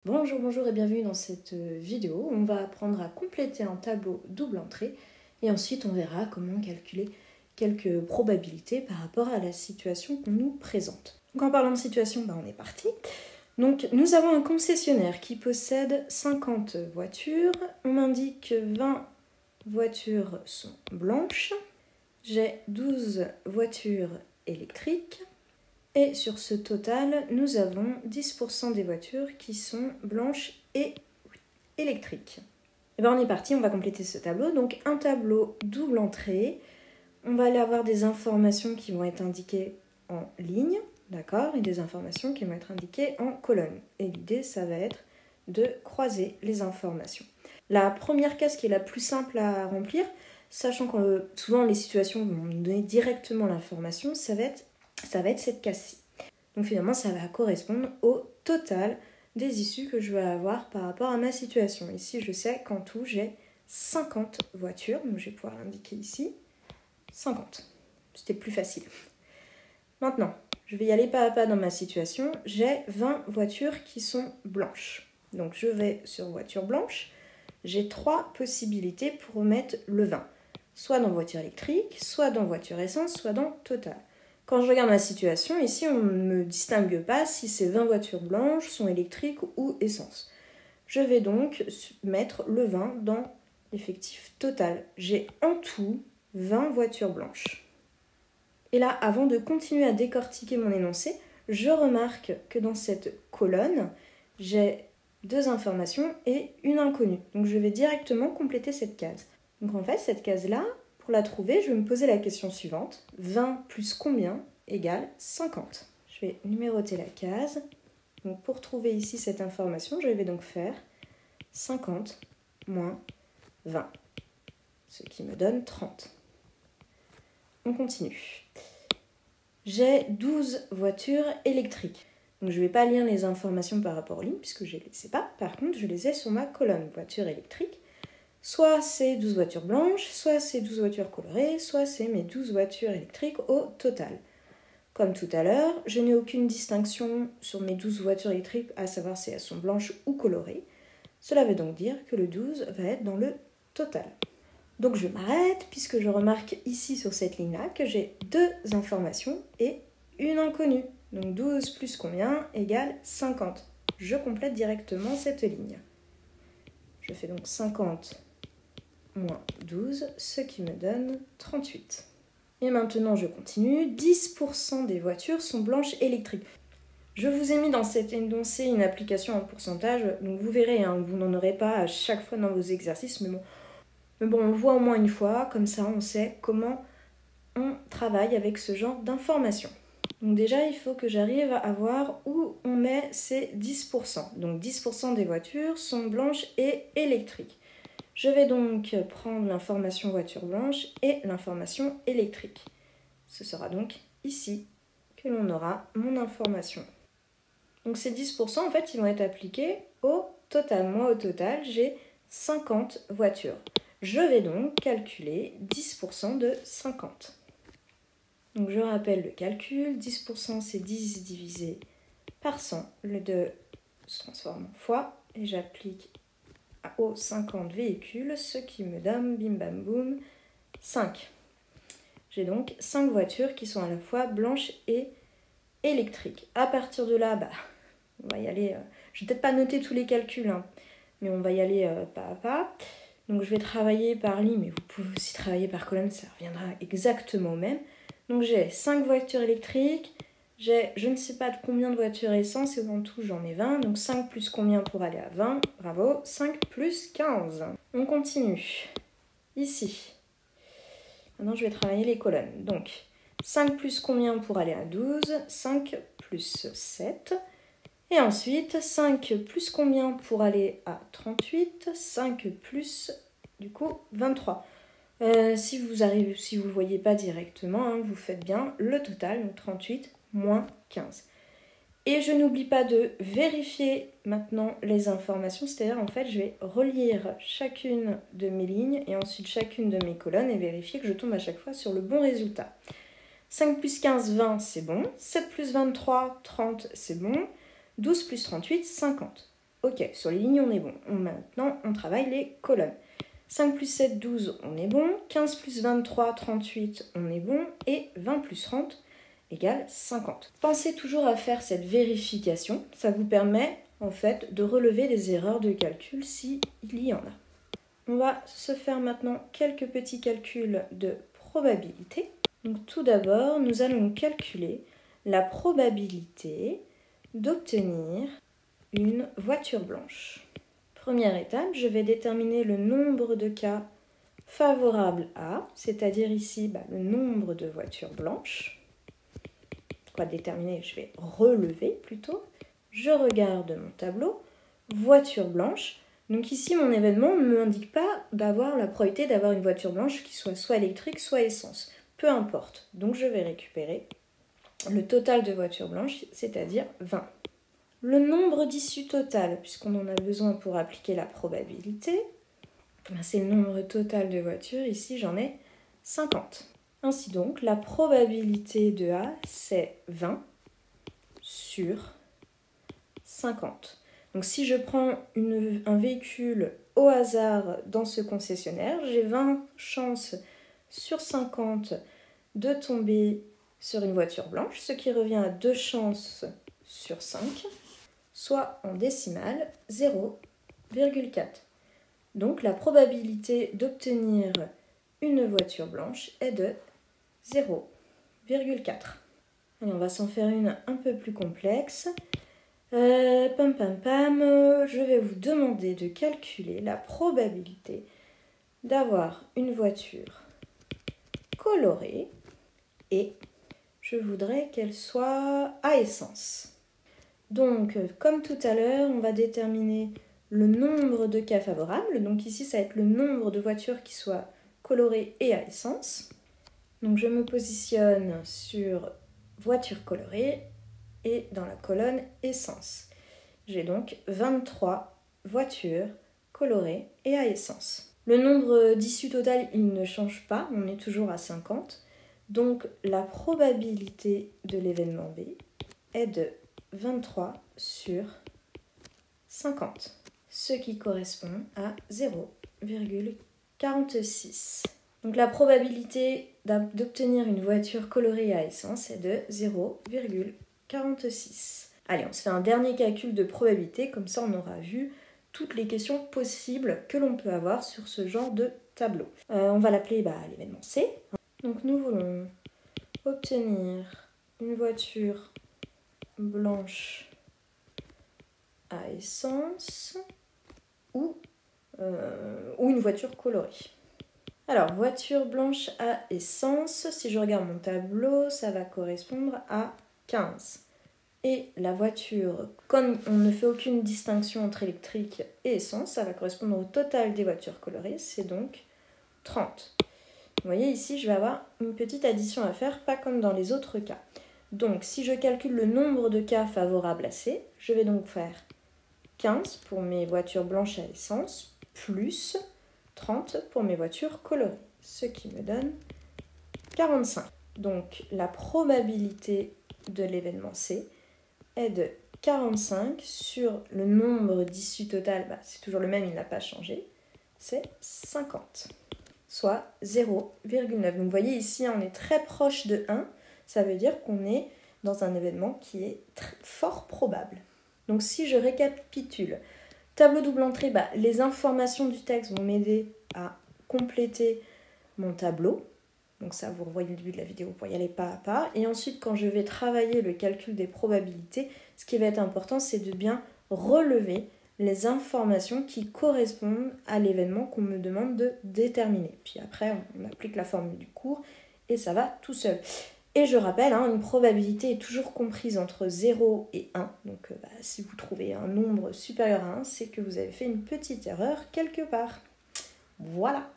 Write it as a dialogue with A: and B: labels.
A: Bonjour et bienvenue dans cette vidéo. On va apprendre à compléter un tableau double entrée et ensuite on verra comment calculer quelques probabilités par rapport à la situation qu'on nous présente. Donc en parlant de situation, on est parti. Donc nous avons un concessionnaire qui possède 50 voitures. On m'indique que 20 voitures sont blanches. J'ai 12 voitures électriques. Et sur ce total, nous avons 10% des voitures qui sont blanches et électriques. Et on est parti, on va compléter ce tableau. Donc un tableau double entrée. On va aller avoir des informations qui vont être indiquées en ligne, d'accord, et des informations qui vont être indiquées en colonne. Et l'idée, ça va être de croiser les informations. La première case qui est la plus simple à remplir, sachant que souvent les situations vont nous donner directement l'information, ça va être cette case-ci. Donc finalement, ça va correspondre au total des issues que je vais avoir par rapport à ma situation. Ici, je sais qu'en tout, j'ai 50 voitures. Donc je vais pouvoir l'indiquer ici. 50. C'était plus facile. Maintenant, je vais y aller pas à pas dans ma situation. J'ai 20 voitures qui sont blanches. Donc je vais sur voiture blanche. J'ai 3 possibilités pour mettre le 20. Soit dans voiture électrique, soit dans voiture essence, soit dans total. Quand je regarde ma situation, ici, on ne me distingue pas si ces 20 voitures blanches sont électriques ou essence. Je vais donc mettre le 20 dans l'effectif total. J'ai en tout 20 voitures blanches. Et là, avant de continuer à décortiquer mon énoncé, je remarque que dans cette colonne, j'ai 2 informations et une inconnue. Donc je vais directement compléter cette case. Donc en fait, cette case-là, pour la trouver, je vais me poser la question suivante. 20 plus combien égale 50 ? Je vais numéroter la case. Donc pour trouver ici cette information, je vais donc faire 50 moins 20, ce qui me donne 30. On continue. J'ai 12 voitures électriques. Donc je ne vais pas lire les informations par rapport aux lignes, puisque je ne les sais pas. Par contre, je les ai sur ma colonne voitures électriques. Soit c'est 12 voitures blanches, soit c'est 12 voitures colorées, soit c'est mes 12 voitures électriques au total. Comme tout à l'heure, je n'ai aucune distinction sur mes 12 voitures électriques, à savoir si elles sont blanches ou colorées. Cela veut donc dire que le 12 va être dans le total. Donc je m'arrête, puisque je remarque ici sur cette ligne-là que j'ai 2 informations et une inconnue. Donc 12 plus combien égale 50. Je complète directement cette ligne. Je fais donc 50 moins 12, ce qui me donne 38. Et maintenant, je continue. 10% des voitures sont blanches électriques. Je vous ai mis dans cet énoncé une application en pourcentage, donc vous verrez, vous n'en aurez pas à chaque fois dans vos exercices, mais bon, on le voit au moins une fois, comme ça on sait comment on travaille avec ce genre d'informations. Donc déjà, il faut que j'arrive à voir où on met ces 10%. Donc 10% des voitures sont blanches et électriques. Je vais donc prendre l'information voiture blanche et l'information électrique. Ce sera donc ici que l'on aura mon information. Donc ces 10%, en fait, ils vont être appliqués au total. Moi, au total, j'ai 50 voitures. Je vais donc calculer 10% de 50. Donc je rappelle le calcul. 10%, c'est 10 divisé par 100. Le 2 se transforme en fois et j'applique aux 50 véhicules, ce qui me donne, bim bam boum, 5. J'ai donc 5 voitures qui sont à la fois blanches et électriques. À partir de là, on va y aller. Je vais peut-être pas noter tous les calculs, mais on va y aller pas à pas. Donc je vais travailler par ligne, mais vous pouvez aussi travailler par colonne, ça reviendra exactement au même. Donc j'ai 5 voitures électriques, j'ai je ne sais pas de combien de voitures essence, et en tout j'en ai 20. Donc 5 plus combien pour aller à 20 ? Bravo, 5 plus 15. On continue. Ici. Maintenant je vais travailler les colonnes. Donc 5 plus combien pour aller à 12 ? 5 plus 7. Et ensuite 5 plus combien pour aller à 38 ? 5 plus du coup 23. Si vous le voyez pas directement, vous faites bien le total, donc 38 moins 15. Et je n'oublie pas de vérifier maintenant les informations, c'est-à-dire en fait je vais relire chacune de mes lignes et ensuite chacune de mes colonnes et vérifier que je tombe à chaque fois sur le bon résultat. 5 plus 15, 20, c'est bon. 7 plus 23, 30, c'est bon. 12 plus 38, 50. Ok, sur les lignes, on est bon. Maintenant, on travaille les colonnes. 5 plus 7, 12, on est bon. 15 plus 23, 38, on est bon. Et 20 plus 30 égale 50. Pensez toujours à faire cette vérification. Ça vous permet, en fait, de relever les erreurs de calcul s'il y en a. On va se faire maintenant quelques petits calculs de probabilité. Donc tout d'abord, nous allons calculer la probabilité d'obtenir une voiture blanche. Première étape, je vais déterminer le nombre de cas favorables à, c'est-à-dire ici le nombre de voitures blanches. Quoi déterminer, je vais relever plutôt. Je regarde mon tableau, voiture blanche. Donc ici, mon événement ne m'indique pas d'avoir la probabilité d'avoir une voiture blanche qui soit électrique, soit essence. Peu importe. Donc je vais récupérer le total de voitures blanches, c'est-à-dire 20. Le nombre d'issues totales, puisqu'on en a besoin pour appliquer la probabilité, c'est le nombre total de voitures. Ici, j'en ai 50. Ainsi donc, la probabilité de A, c'est 20 sur 50. Donc si je prends un véhicule au hasard dans ce concessionnaire, j'ai 20 chances sur 50 de tomber sur une voiture blanche, ce qui revient à 2 chances sur 5, soit en décimale 0,4. Donc la probabilité d'obtenir une voiture blanche est de 0,4. Allez, on va s'en faire une un peu plus complexe. Je vais vous demander de calculer la probabilité d'avoir une voiture colorée et je voudrais qu'elle soit à essence. Donc, comme tout à l'heure, on va déterminer le nombre de cas favorables. Donc ici, ça va être le nombre de voitures qui soient colorées et à essence. Donc je me positionne sur voiture colorée et dans la colonne essence. J'ai donc 23 voitures colorées et à essence. Le nombre d'issues totales, il ne change pas, on est toujours à 50. Donc la probabilité de l'événement B est de 23 sur 50, ce qui correspond à 0,46. Donc la probabilité d'obtenir une voiture colorée à essence est de 0,46. Allez, on se fait un dernier calcul de probabilité, comme ça on aura vu toutes les questions possibles que l'on peut avoir sur ce genre de tableau. On va l'appeler l'événement C. Donc nous voulons obtenir une voiture blanche à essence ou une voiture colorée. Alors, voiture blanche à essence, si je regarde mon tableau, ça va correspondre à 15. Et la voiture, comme on ne fait aucune distinction entre électrique et essence, ça va correspondre au total des voitures colorées, c'est donc 30. Vous voyez ici, je vais avoir une petite addition à faire, pas comme dans les autres cas. Donc, si je calcule le nombre de cas favorables à C, je vais donc faire 15 pour mes voitures blanches à essence, plus 30 pour mes voitures colorées, ce qui me donne 45. Donc la probabilité de l'événement C est de 45 sur le nombre d'issues totales, c'est toujours le même, il n'a pas changé, c'est 50, soit 0,9. Donc vous voyez ici, on est très proche de 1, ça veut dire qu'on est dans un événement qui est fort probable. Donc si je récapitule, tableau double entrée, les informations du texte vont m'aider à compléter mon tableau. Donc ça, vous revoyez le début de la vidéo pour y aller pas à pas. Et ensuite, quand je vais travailler le calcul des probabilités, ce qui va être important, c'est de bien relever les informations qui correspondent à l'événement qu'on me demande de déterminer. Puis après, on applique la formule du cours et ça va tout seul. Et je rappelle, une probabilité est toujours comprise entre 0 et 1. Donc si vous trouvez un nombre supérieur à 1, c'est que vous avez fait une petite erreur quelque part. Voilà.